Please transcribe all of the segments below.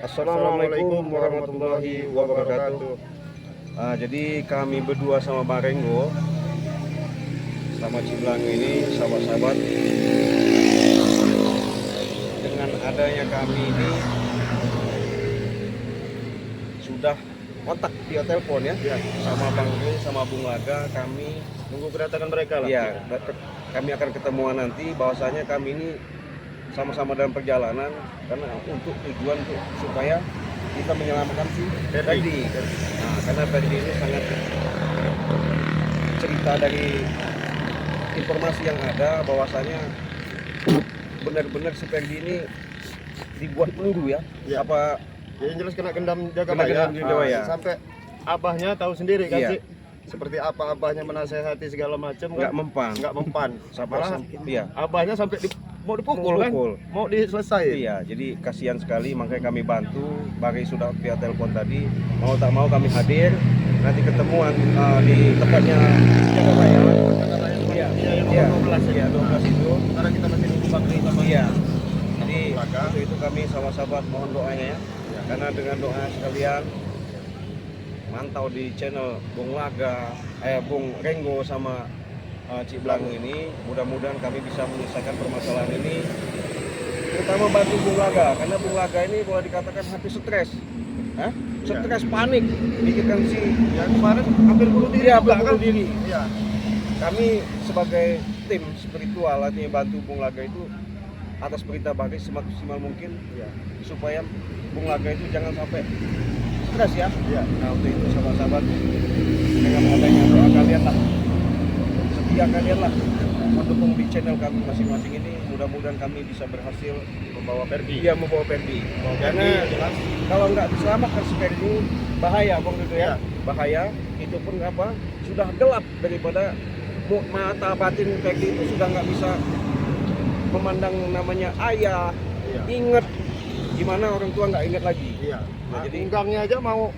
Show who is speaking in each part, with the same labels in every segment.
Speaker 1: Assalamualaikum warahmatullahi wabarakatuh. Jadi kami berdua sama Bang Renggo sama Ciblang ini sahabat-sahabat, dengan adanya kami ini sudah kontak via telepon ya, sama Bang Renggo sama Bung Laga. Kami
Speaker 2: Tunggu kedatangan mereka lah.
Speaker 1: ya, kami akan ketemuan nanti. Bahwasanya kami ini sama-sama dalam perjalanan karena untuk tujuan supaya kita menyelamatkan si Ferdi. Nah, karena Ferdi ini sangat cerita dari informasi yang ada bahwasanya benar-benar si Ferdi ini dibuat peluru ya.
Speaker 2: Ya.
Speaker 1: Apa
Speaker 2: Yang jelas kena gendam jaga
Speaker 1: Kena
Speaker 2: bayar.
Speaker 1: gendam jaga bayar.
Speaker 2: Sampai abahnya tahu sendiri kan
Speaker 1: Iya.
Speaker 2: sih. Seperti apa abahnya menasehati segala macam kan.
Speaker 1: nggak mempan.
Speaker 2: Malah
Speaker 1: Iya.
Speaker 2: abahnya sampai mau dipukul kan. Mau diselesai.
Speaker 1: Iya, jadi kasihan sekali, makanya kami bantu. Bagi sudah via telepon tadi, mau tak mau kami hadir. Nanti ketemuan di tempatnya jaga bayar. Iya,
Speaker 2: Iya, yang nomor 12
Speaker 1: iya, 12 itu.
Speaker 2: Karena kita masih nunggu Bakri sama
Speaker 1: Iya. Jadi
Speaker 2: Laga.
Speaker 1: untuk itu kami sahabat-sahabat mohon doanya ya. Karena dengan doa sekalian mantau di channel Bung Laga, Bung Renggo sama Ciblang ini, mudah-mudahan kami bisa menyelesaikan permasalahan ini, terutama bantu Bung Laga, karena Bung Laga ini boleh dikatakan hampir stres, stres panik, pikirkan si
Speaker 2: yang kemarin hampir bunuh diri.
Speaker 1: Iya,
Speaker 2: juga,
Speaker 1: bunuh diri.
Speaker 2: Iya.
Speaker 1: Kami sebagai tim spiritual artinya bantu Bung Laga itu atas perintah Bagi semaksimal mungkin ya, supaya Bung Laga itu jangan sampai stres ya.
Speaker 2: Iya.
Speaker 1: Nah untuk itu sahabat-sahabat, dengan adanya doa kalian lah, setia kalian lah mendukung di channel kami masing-masing ini, mudah-mudahan kami bisa berhasil membawa Ferdi. Iya, membawa Ferdi. Karena
Speaker 2: jelas.
Speaker 1: kalau nggak diselamatkan si Ferdi bahaya Bang gitu ya.
Speaker 2: Iya.
Speaker 1: Bahaya, itu pun apa, sudah gelap daripada mata batin Ferdi itu sudah nggak bisa memandang namanya ayah.
Speaker 2: Iya.
Speaker 1: Ingat gimana orang tua nggak ingat lagi.
Speaker 2: Iya.
Speaker 1: Nah, jadi
Speaker 2: Unggangnya aja mau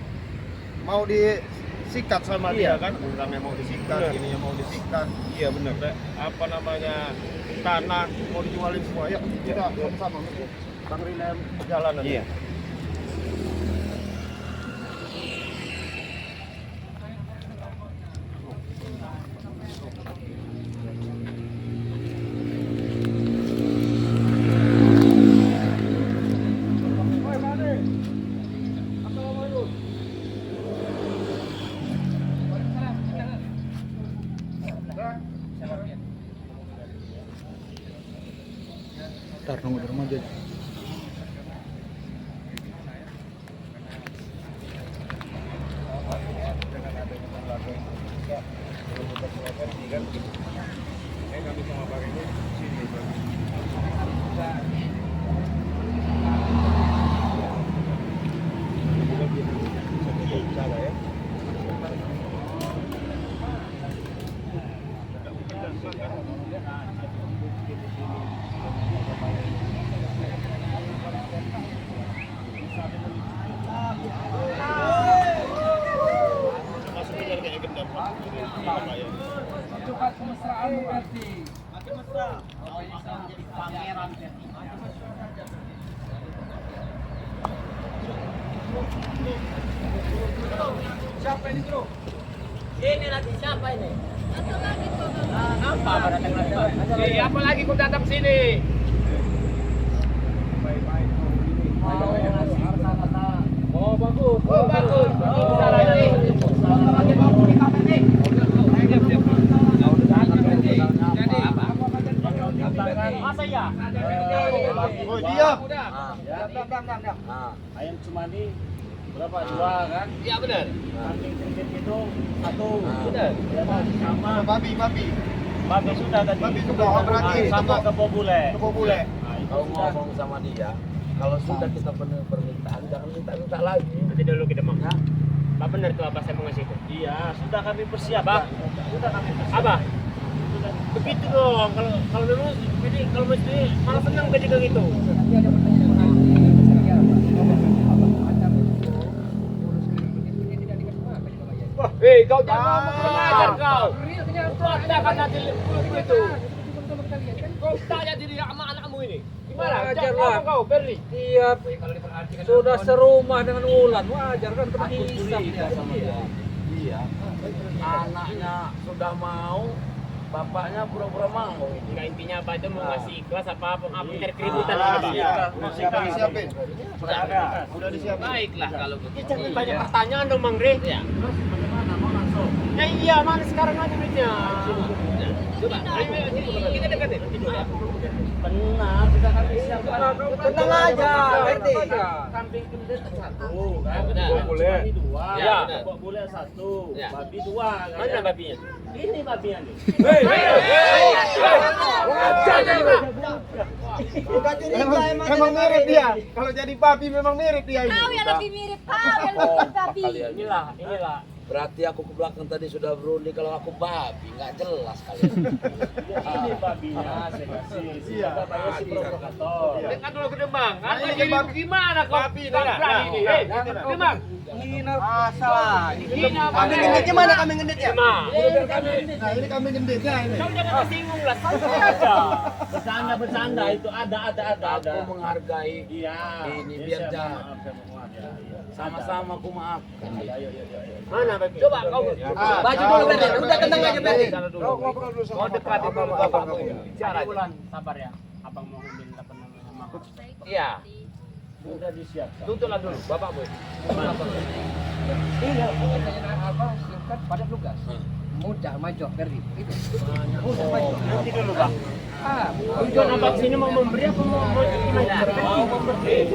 Speaker 2: disikat sama
Speaker 1: Iya.
Speaker 2: dia kan. Unggangnya mau disikat,
Speaker 1: Benar.
Speaker 2: ininya mau disikat.
Speaker 1: iya benar.
Speaker 2: Apa namanya, tanah mau dijualin semua. Ya kita sama-sama Bang Rinem jalan nanti.
Speaker 1: Iya.
Speaker 3: Ntar nunggu di rumah aja.
Speaker 1: Kami sama Bang ini sini Bang. Bisa bicara ya.
Speaker 2: Masuk benar kayak gendam.
Speaker 3: Cepat kemesraan berarti.
Speaker 4: Siapa ini bro? Ini lagi siapa ini? Apa datang lagi? Apa lagi kau datang sini? Oh bagus. Oh bagus. Bisa lagi. Masa ya?
Speaker 2: Oh dia.
Speaker 4: Ayam cumadi berapa? Dua kan? Iya benar. Kambing sedikit itu satu. Benar. Sama
Speaker 2: Babi.
Speaker 4: babi sudah tadi.
Speaker 2: Babi sudah, berarti
Speaker 4: sama
Speaker 2: kebo-
Speaker 4: kebo bule.
Speaker 2: Kebo bule.
Speaker 5: Kalau ngomong sama dia, kalau sudah kita penuhi permintaan, jangan minta lagi.
Speaker 4: Nanti dulu kita mau. Pak benar tuh apa saya mau ngasih itu? Iya, sudah kami persiapkan. Sudah kami persiapkan. Apa? Begitu dong. Kalau dulu jadi kalau mesti malah senang gaji kayak gitu. Wah, kau jangan ngomong ajar kau. Kau tidak akan nanti begitu. Kau tanya diri sama anakmu ini.
Speaker 3: Wajar lah. Kau Berli. Iya. Sudah serumah dengan Wulan, wajar kan terhisap dia.
Speaker 5: Iya. Anaknya sudah mau, bapaknya pura-pura mau.
Speaker 4: Enggak, intinya apa itu mau ngasih ikhlas apa cari keributan
Speaker 2: Ah,
Speaker 4: apa?
Speaker 2: siap. Sudah disiapin.
Speaker 1: Sudah ada.
Speaker 2: Sudah disiapin.
Speaker 4: Baiklah kalau begitu. Jangan banyak pertanyaan dong Mang Re. Ya.
Speaker 5: Bagaimana mau langsung?
Speaker 4: Ya iya, mana sekarang aja duitnya. Coba, ayo, kita deketin.
Speaker 5: Benar, sudah kami siapkan.
Speaker 3: Tenang aja, Berdi.
Speaker 5: Kambing gede satu.
Speaker 4: Benar.
Speaker 1: Boleh.
Speaker 5: Dua.
Speaker 4: Ya.
Speaker 5: Boleh satu.
Speaker 4: Ya.
Speaker 5: Babi dua.
Speaker 4: Mana babinya?
Speaker 5: Ini babinya nih.
Speaker 2: Memang mirip dia. Kalau jadi babi memang mirip dia ini.
Speaker 6: Kau yang lebih mirip, kau yang lebih mirip babi.
Speaker 5: Inilah. Berarti aku ke belakang tadi sudah berunding kalau aku babi, nggak jelas kalian. Ini babinya, saya kasih.
Speaker 2: Iya.
Speaker 5: Babinya si provokator.
Speaker 4: Dekat dulu ke Demang.
Speaker 2: Nah,
Speaker 4: Anda
Speaker 2: ini
Speaker 4: jadi
Speaker 2: babi.
Speaker 4: gimana kau?
Speaker 2: Babi,
Speaker 4: Kau
Speaker 2: nah,
Speaker 4: berani ini.
Speaker 2: nah,
Speaker 4: Hei,
Speaker 2: nah,
Speaker 4: Demang.
Speaker 3: Masalah.
Speaker 4: Hina
Speaker 2: Kambing gendutnya mana kambing gendutnya?
Speaker 4: Demang.
Speaker 2: Nah, ini kambing gendutnya ini.
Speaker 4: Kau jangan tersinggung lah, santai aja.
Speaker 5: Bercanda itu ada. Aku menghargai. Iya. Ini biar jangan. Sama-sama aku maafkan.
Speaker 4: Mana babi? Coba kau.
Speaker 2: Baca dulu Berdi.
Speaker 6: Udah tenang aja Berdi.
Speaker 2: Ngobrol dulu sama
Speaker 4: Kau dekat
Speaker 2: bapak.
Speaker 4: dulu bapakmu.
Speaker 5: Bicara aja.
Speaker 4: Wulan, sabar ya. Abang mau ambil apa namanya sama aku.
Speaker 5: Iya. Sudah disiapkan.
Speaker 4: Tutuplah dulu bapakmu.
Speaker 3: Tinggal apa singkat pada lugas. Mudah maju Berdi. Itu. Mudah maju.
Speaker 4: Nanti dulu bang.
Speaker 3: Tujuan
Speaker 4: Tujuan abang sini mau memberi apa mau gimana?
Speaker 5: Mau memberi.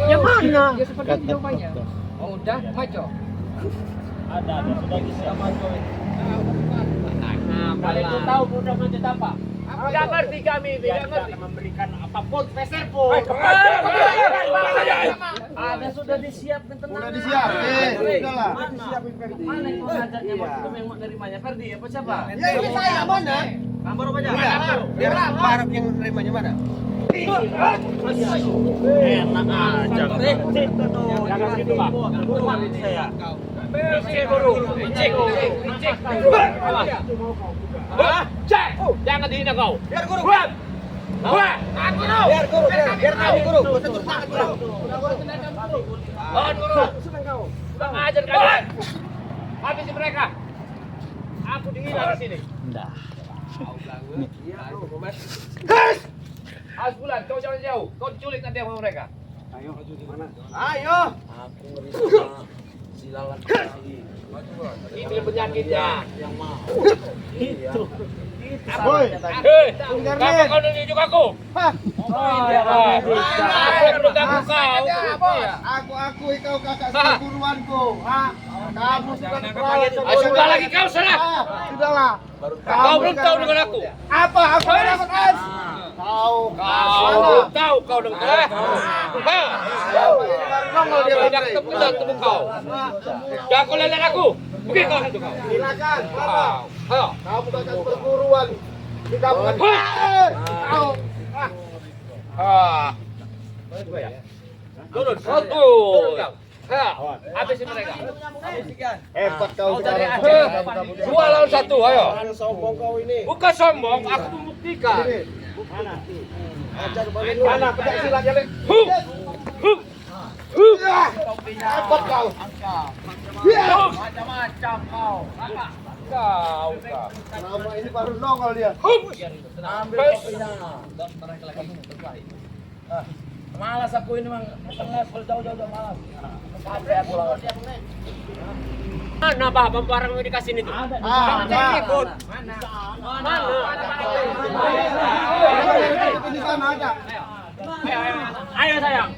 Speaker 4: Yang mana?
Speaker 3: Ya seperti jawabannya. Mudah maju.
Speaker 5: Ada sudah disiapkan.
Speaker 4: Nah,
Speaker 5: Kalian tuh tahu mudah macet apa?
Speaker 4: tidak ngerti kami, tidak ngerti.
Speaker 5: Memberikan apapun peser pun. Ada sudah disiapkan tenang.
Speaker 2: Udah disiapin. Udahlah.
Speaker 5: Mana yang mau ngajaknya yang mau nerimanya? Ferdi apa siapa?
Speaker 2: Ya ini saya mana?
Speaker 5: Kabar apa aja?
Speaker 1: Biar Arab yang nerimanya mana?
Speaker 5: Enak aja.
Speaker 4: Jangan gitu bang.
Speaker 5: Saya.
Speaker 4: Cek guru, cek. Cek. Jangan dihina kau.
Speaker 1: Biar guru.
Speaker 4: Tahan guru.
Speaker 1: Biar guru. Biar tahu guru. Betul tahan guru.
Speaker 4: Tahan guru. Bang ajar kalian. Habisi mereka. Aku dihina di sini. Bulan, kau jangan jauh. Kau culik nanti sama mereka.
Speaker 1: Ayo.
Speaker 5: Aku ngeri sama si lalat tadi.
Speaker 4: Ini penyakitnya.
Speaker 5: Yang mau.
Speaker 3: Itu.
Speaker 2: Boy.
Speaker 4: Hei, kenapa kau nunjuk aku?
Speaker 2: Hah?
Speaker 4: Aku mengganggu kau.
Speaker 2: Aku akui kau kakak seguruanku. Hah? Kamu sudah terlalu.
Speaker 4: Sudah lagi kau salah.
Speaker 2: Sudahlah.
Speaker 4: Kau belum tahu dengan aku.
Speaker 2: Apa? Aku dapat es. Kau.
Speaker 4: Kau belum tahu kau dengan
Speaker 2: Nongol dia
Speaker 4: tidak ketemu kau. Jangan kau lelet aku. Mungkin kau hantu kau.
Speaker 2: Silakan. Apa?
Speaker 4: Ayo.
Speaker 2: Kamu kakak perguruan. Kita bukan. Kau.
Speaker 4: Turun. Satu. Habisin mereka.
Speaker 2: Hebat kau sekarang.
Speaker 4: Dua lawan satu, ayo.
Speaker 1: Jangan sombong kau ini.
Speaker 4: Bukan sombong, aku membuktikan.
Speaker 1: Ajar balik lu.
Speaker 2: Mana pencak silat ya, Le? Hebat kau.
Speaker 5: Macam-macam kau.
Speaker 2: Selama ini baru nongol dia.
Speaker 5: Ambil kopinya. Mereka lagi terbaik. Malas aku ini mang. Kalau jauh-jauh malas. Sampai aku lawan.
Speaker 4: Mana barang yang dikasih itu?
Speaker 2: Mana?
Speaker 4: Ikut.
Speaker 5: Mana?
Speaker 2: Di sana ada.
Speaker 4: Ayo sayang.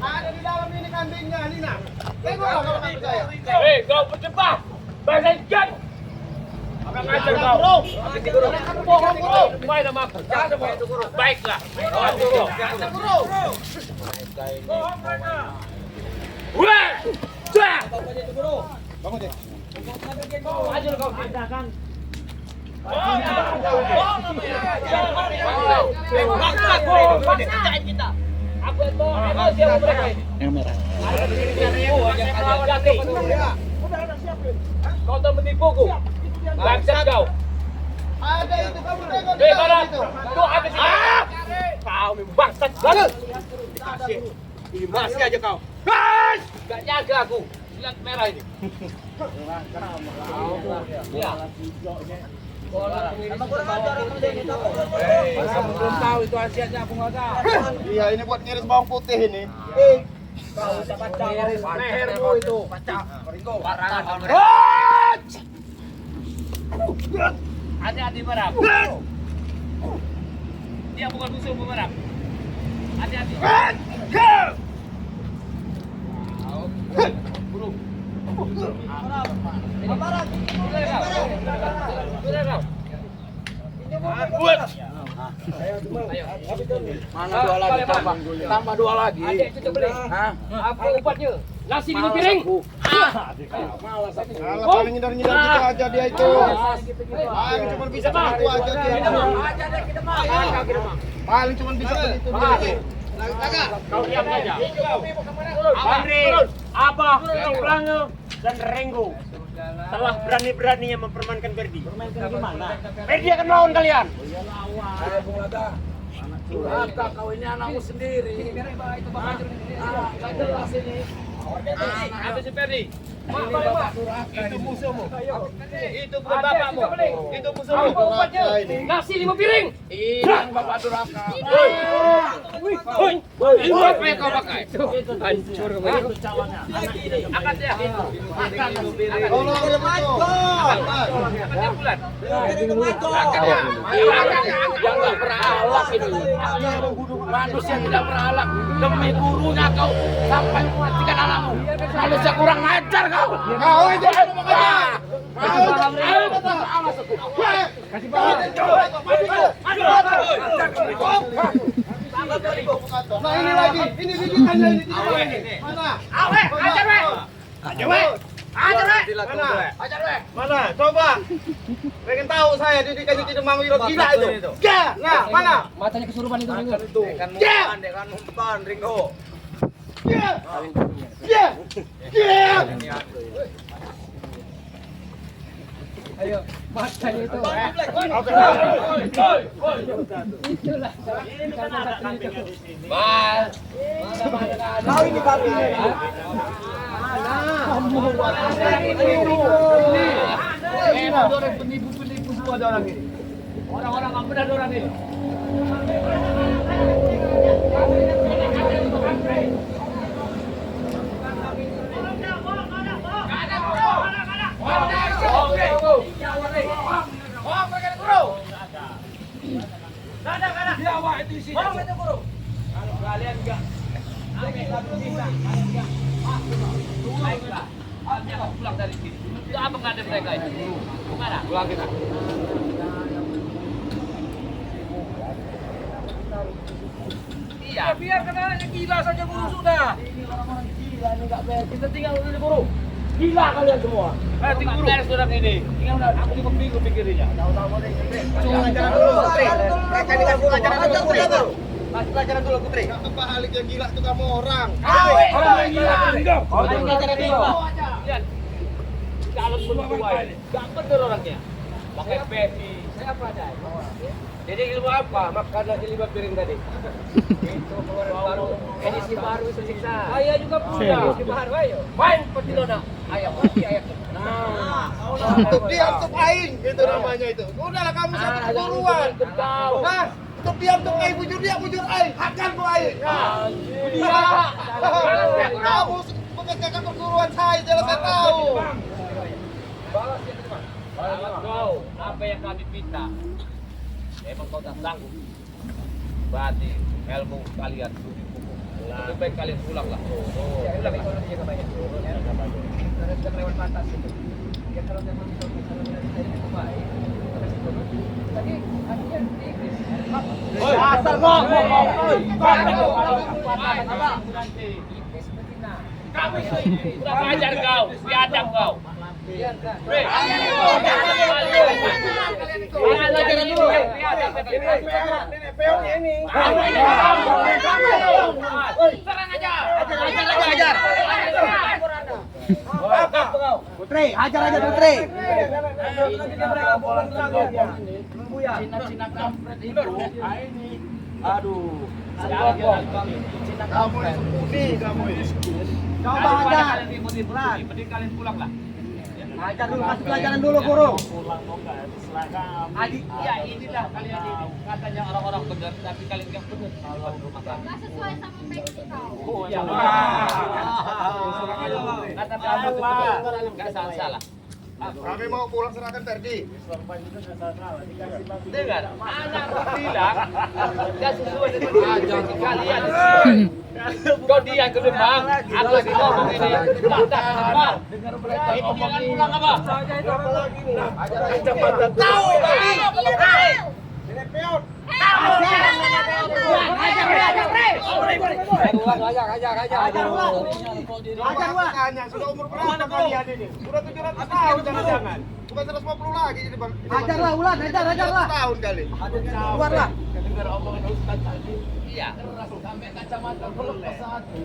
Speaker 2: Ada di dalam ini kambingnya, Lina. Tengok lah kalau nggak percaya.
Speaker 4: Hei, kau berdebat. Bahasa ikan. Akan ngajar kau.
Speaker 2: Kamu bohong guru.
Speaker 4: Main sama aku. Baiklah.
Speaker 2: Guru.
Speaker 4: Wah! Dah!
Speaker 2: Bangun deh.
Speaker 4: Ajar kau. Ada kan? Kau tak menipuku. Bangsat kau.
Speaker 2: Ada itu kamu tengok.
Speaker 4: Hei, mana? Tuh ada sini. Kau memang bangsat banget. Masih aja kau. Guys! Gak jaga aku. Silat merah ini.
Speaker 3: Belum tahu itu hasiatnya Bung Laga.
Speaker 2: Iya, ini buat ngiris bawang putih ini.
Speaker 3: Kau bisa baca lehermu itu. Baca. Ringo.
Speaker 4: Hati-hati merah. Dia bukan musuh merah. Hati-hati.
Speaker 3: Mana dua lagi tambah? Tambah dua lagi. Hah?
Speaker 4: Apa obatnya? Nasi 5 piring.
Speaker 3: Malas aku.
Speaker 2: Alah, paling ngidar-ngidar gitu aja dia itu. Paling cuma bisa begitu aja dia. Paling cuma bisa begitu dia.
Speaker 4: Kau diam saja. Andri, Abah, Ciplange, dan Renggo telah berani-beraninya mempermainkan Berdi. Permainkan gimana? Berdi akan melawan kalian.
Speaker 3: Ayo Bung Laga. Durhaka kau ini anakmu sendiri. Gak jelas ini.
Speaker 4: Apa sih Berdi?
Speaker 3: Itu musuhmu.
Speaker 4: Itu bukan bapakmu. Itu musuhmu. Nasi 5 piring.
Speaker 3: Ini yang Bapak Durhaka.
Speaker 4: Itu apa yang kau pakai? Hancur kamu. Angkat ya.
Speaker 2: Tolong
Speaker 4: Bulan.
Speaker 3: Yang gak beralak ini. Manusia tidak beralak. Demi gurunya kau sampai mematikan anakmu. Manusia kurang ajar kau.
Speaker 2: Kau itu Nah ini lagi, ini bijitannya ini. Mana? Mana? Coba. Pengen tahu saya didikan itu demam wirot gila itu. Ya, nah, mana?
Speaker 3: Matanya kesurupan itu.
Speaker 2: Ya.
Speaker 1: Ringo.
Speaker 2: Ya. Ya. Ya.
Speaker 3: Ayo, matanya itu. Itulah.
Speaker 2: Kau ini babi.
Speaker 3: Penipu-penipu semua ada orang ini. Orang-orang nggak benar orang ini. Kalian enggak pulang dari sini. Itu apa nggak ada mereka itu? Kemana? Pulang kita. Iya. Biar kena gila saja guru sudah. Ini orang-orang gila ini nggak beres. Kita tinggal dulu guru. Gila kalian semua. Tinggal beres orang ini. Tinggal aku juga bingung pikirnya. Tahu-tahu mau deh.
Speaker 2: Pelajaran dulu, Putri.
Speaker 1: Mereka dikasih pelajaran dulu, Putri. Kasih pelajaran dulu, Putri.
Speaker 2: Apa halik yang gila itu kamu orang?
Speaker 3: Orang yang gila.
Speaker 4: Orang pelajaran dulu. Lihat. Calon berdua ini. Gak bener orangnya. Pakai peci. Saya apa aja? Jadi ilmu apa? Makan nasi 5 piring tadi. Itu keluaran baru. Edisi baru itu siksa. Saya juga punya. Edisi baru ayo. Main petilona. Ayam mati ayam. Nah.
Speaker 2: Untuk diam, untuk aing itu namanya itu. Udahlah kamu satu keguruan. Nah, untuk diam, untuk aing bujur dia, bujur aing. Akan ku aing. Dia. Kamu mengerjakan perguruan saya, jelas saya tahu.
Speaker 4: Balas kau. Apa yang kami minta? Emang kau tak sanggup. Berarti ilmu kalian
Speaker 3: Lebih baik kalian pulang lah. Pulang lah. Sudah lewat batas itu. Ya kalau memang bisa dari baik. Tadi akhirnya di Inggris.
Speaker 5: Asal kok.
Speaker 3: Inggris betina.
Speaker 4: Kamu kurang ajar kau, biadab kau.
Speaker 3: Biarkan.
Speaker 4: Ajaran dulu. Serang aja. Ajar.
Speaker 5: Putri, hajar aja Putri.
Speaker 3: Cina kampret itu. Ini.
Speaker 5: Aduh.
Speaker 3: Cina kampret.
Speaker 5: Coba hajar.
Speaker 3: Mending kalian pulang lah.
Speaker 5: Hajar dulu, kasih pelajaran dulu guru.
Speaker 3: Ya inilah kalian ini. Katanya orang-orang benar, tapi kalian nggak benar.
Speaker 6: Nggak sesuai sama Meksiko.
Speaker 3: Ya. Kata nggak salah.
Speaker 2: Kami mau pulang serahkan Ferdi.
Speaker 3: Dengar, anak bilang nggak sesuai dengan janji kalian. Kau diam ke depan, aku lagi ngomong ini. Dengar, ini jangan pulang apa?
Speaker 2: Tahu, Ferdi. Tanya, sudah umur berapa kalian ini? Sudah 700 tahun jangan-jangan. Bukan 150 lagi jadi Bang.
Speaker 5: Hajarlah Ulan, hajarlah.
Speaker 2: Tahun kali.
Speaker 5: Keluarlah.
Speaker 3: Dengar omongan Ustaz tadi. Iya. Sampai kacamata terlepas satu.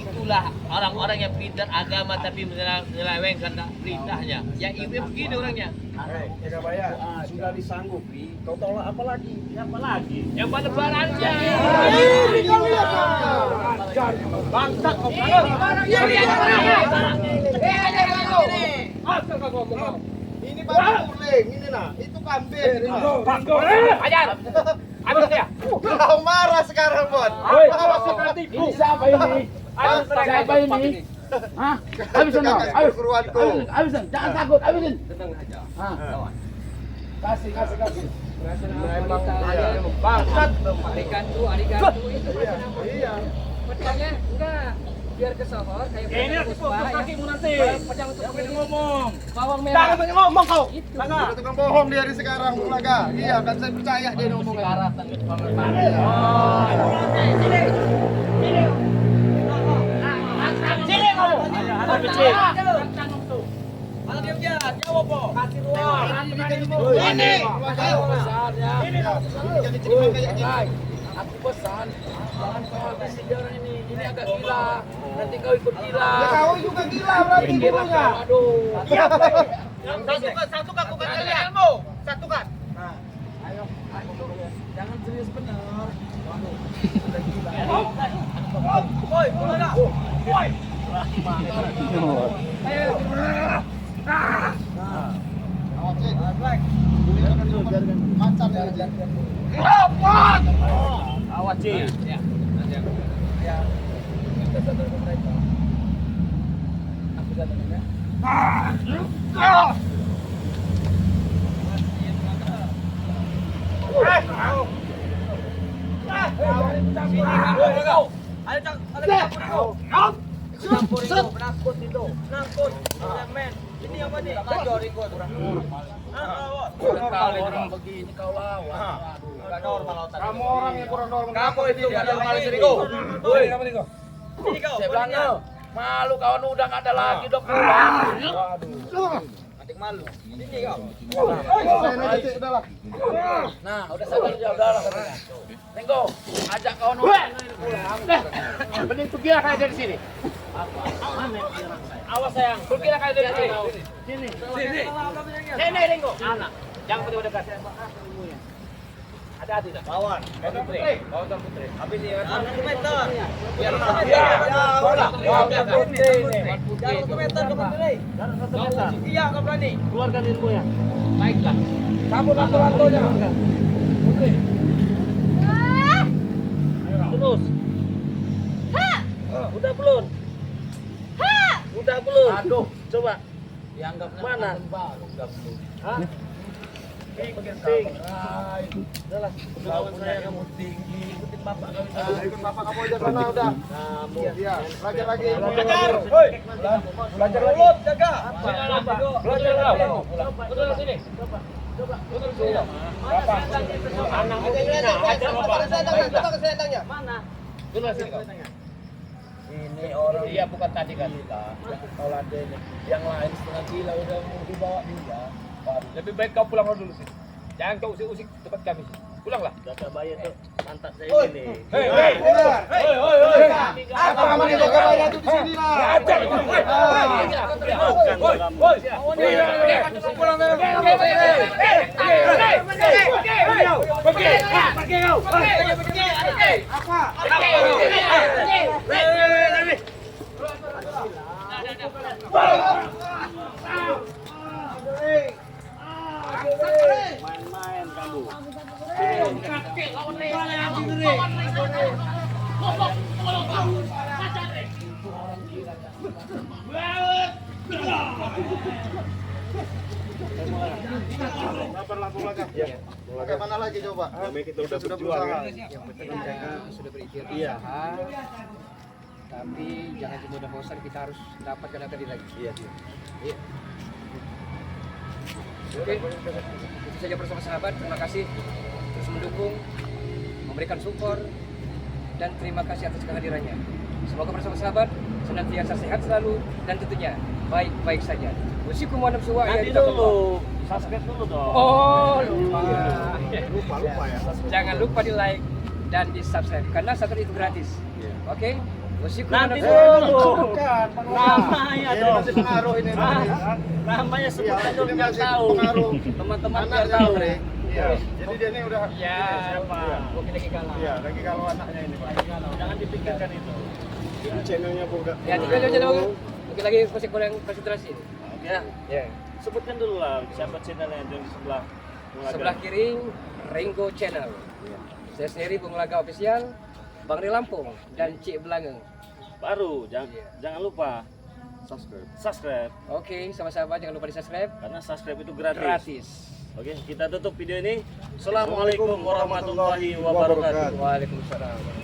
Speaker 3: Itulah orang-orang yang pintar agama tapi menyelewengkan perintahnya. Yang ibu begini orangnya.
Speaker 1: Jaga bayar. Sudah disanggupi. Kau tolak apa lagi?
Speaker 4: Siapa lagi?
Speaker 3: Yang pada barangnya.
Speaker 4: Bangsat kau.
Speaker 2: Ini baru guling, ini nah. Itu kambing.
Speaker 3: Ajar. Habis dia.
Speaker 2: Kau marah sekarang, Bon.
Speaker 5: Ini siapa ini? Siapa ini? Hah? Habisin dong. Habisin. Jangan takut, habisin.
Speaker 3: Tenang aja.
Speaker 5: Hah. Kasih.
Speaker 3: Memang bangsat. Arigantu itu
Speaker 2: Iya.
Speaker 3: pedangnya enggak biar ke sohor kayak
Speaker 4: Ini aku fokus kakimu nanti.
Speaker 3: pedang untuk
Speaker 4: Ngomong.
Speaker 3: bawang
Speaker 4: Jangan
Speaker 3: merah.
Speaker 4: banyak ngomong kau.
Speaker 3: Itu.
Speaker 2: Udah tukang bohong dia di sekarang, Ulaga. Iya, kan saya percaya dia ngomong.
Speaker 3: Karatan itu
Speaker 4: Sini kau. Ada kecil.
Speaker 5: Ini. Aku pesan, jangan kau habisi dia orang ini. Ini agak gila. Nanti kau ikut gila.
Speaker 2: Ya kau juga gila berarti gurunya.
Speaker 5: Aduh.
Speaker 3: Satukan bukan kalianmu. Satukan.
Speaker 5: Ayo. Jangan serius benar.
Speaker 3: Woi, mana? Woi.
Speaker 2: Macan ya.
Speaker 4: Awas Ci.
Speaker 3: Penakut itu. Penakut. Men. Ini yang mana? Kacau ikut.
Speaker 5: Kali orang begini kau lawan.
Speaker 3: Enggak normal otak.
Speaker 2: Kamu orang yang kurang normal.
Speaker 3: Kamu itu enggak normal sini kau. Woi. Ini kau.
Speaker 5: Saya bilang no, malu kawan udah nggak ada lagi udah pulang.
Speaker 3: Adik malu. Ini kau.
Speaker 2: Udahlah.
Speaker 5: Nah, udah sabar ya udahlah katanya. Tenggo, ajak kawan udah pulang.
Speaker 4: Mending pergi kayak dari sini. Awas sayang, pergi kayak dari sini. Sini. Sini Ringo. Anak, jangan dekat. Hati-hati dah. Bawan. Bawan Putri. Habis ini kan 1 meter. Biar meter ke Putri. Iya, kau berani. Keluarkan ilmunya. Baiklah.
Speaker 3: Kamu lato-latonya.
Speaker 4: Putri. Terus. Udah belum? Udah belum? Aduh, coba.
Speaker 5: Dianggap
Speaker 4: Mana?
Speaker 5: baru enggak belum.
Speaker 4: Hah?
Speaker 5: Kau punya ilmu tinggi, ikutin bapak kau itu.
Speaker 2: Ikut bapak kamu aja sana udah. Iya, belajar lagi.
Speaker 5: Belajar.
Speaker 2: Hoi. Belajar lagi. Jaga.
Speaker 3: Belajar lagi. Udah sini.
Speaker 5: Ini orang
Speaker 3: Iya bukan tadi kan.
Speaker 5: gila. Kau laden. Yang lain setengah gila udah mau dibawa dia.
Speaker 3: Lebih baik kau pulang dulu sini. Jangan kau usik-usik tempat kami. Pulanglah.
Speaker 4: Kakak bayar tuh pantat saya ini.
Speaker 3: Hei.
Speaker 2: Apa kamu di Jakarta itu di sini lah.
Speaker 4: Main-main kamu.
Speaker 2: Bagaimana lagi coba?
Speaker 1: Kita sudah berjuang ya.
Speaker 7: Yang penting menjaga sudah berikhtiar
Speaker 1: Iya.
Speaker 7: usaha, tapi jangan mudah bosan, kita harus dapatkan yang tadi lagi.
Speaker 1: Iya.
Speaker 7: Iya. Oke, itu saja bersama sahabat. Terima kasih terus mendukung, memberikan support, dan terima kasih atas kehadirannya. Semoga bersama sahabat senantiasa sehat selalu dan tentunya baik-baik saja. Usikum wa nafsu wa
Speaker 4: Nanti dulu. Subscribe dulu dong.
Speaker 7: Oh, lupa.
Speaker 1: Lupa ya.
Speaker 7: Jangan lupa di like dan di subscribe karena subscribe itu gratis.
Speaker 1: Iya.
Speaker 7: Oke? Usikum
Speaker 4: Nanti
Speaker 7: wa nafsu-
Speaker 4: dulu.
Speaker 2: Bukan,
Speaker 4: Namanya dong.
Speaker 2: masih pengaruh ini.
Speaker 4: Namanya sebutkan
Speaker 2: Iya,
Speaker 4: dong
Speaker 2: ini
Speaker 4: biar
Speaker 2: masih
Speaker 4: tahu.
Speaker 2: pengaruh.
Speaker 4: Teman-teman biar
Speaker 2: Anaknya
Speaker 4: tahu.
Speaker 2: Bre. Iya. Jadi dia ini udah
Speaker 7: Ya,
Speaker 4: Siapa?
Speaker 7: oke lagi kalah.
Speaker 2: Iya, lagi kalau anaknya ini Pak.
Speaker 4: Jangan dipikirkan itu.
Speaker 1: Ini channelnya Bung.
Speaker 7: Ya, tinggal aja dulu. Mungkin lagi masih kurang konsentrasi.
Speaker 4: Ya,
Speaker 7: Ya.
Speaker 4: sebutkan dulu lah siapa channelnya itu di sebelah.
Speaker 7: Sebelah kiri Ringo Channel. Saya sendiri Bung Laga Official, Bang Ri Lampung dan Cik Belangeng.
Speaker 4: Baru, jangan
Speaker 7: Iya.
Speaker 4: jangan lupa
Speaker 1: Subscribe.
Speaker 4: subscribe
Speaker 7: Oke, sama-sama jangan lupa di subscribe.
Speaker 4: karena subscribe itu gratis.
Speaker 7: Gratis.
Speaker 4: Oke, kita tutup video ini. Assalamualaikum warahmatullahi wabarakatuh.
Speaker 7: Waalaikumsalam.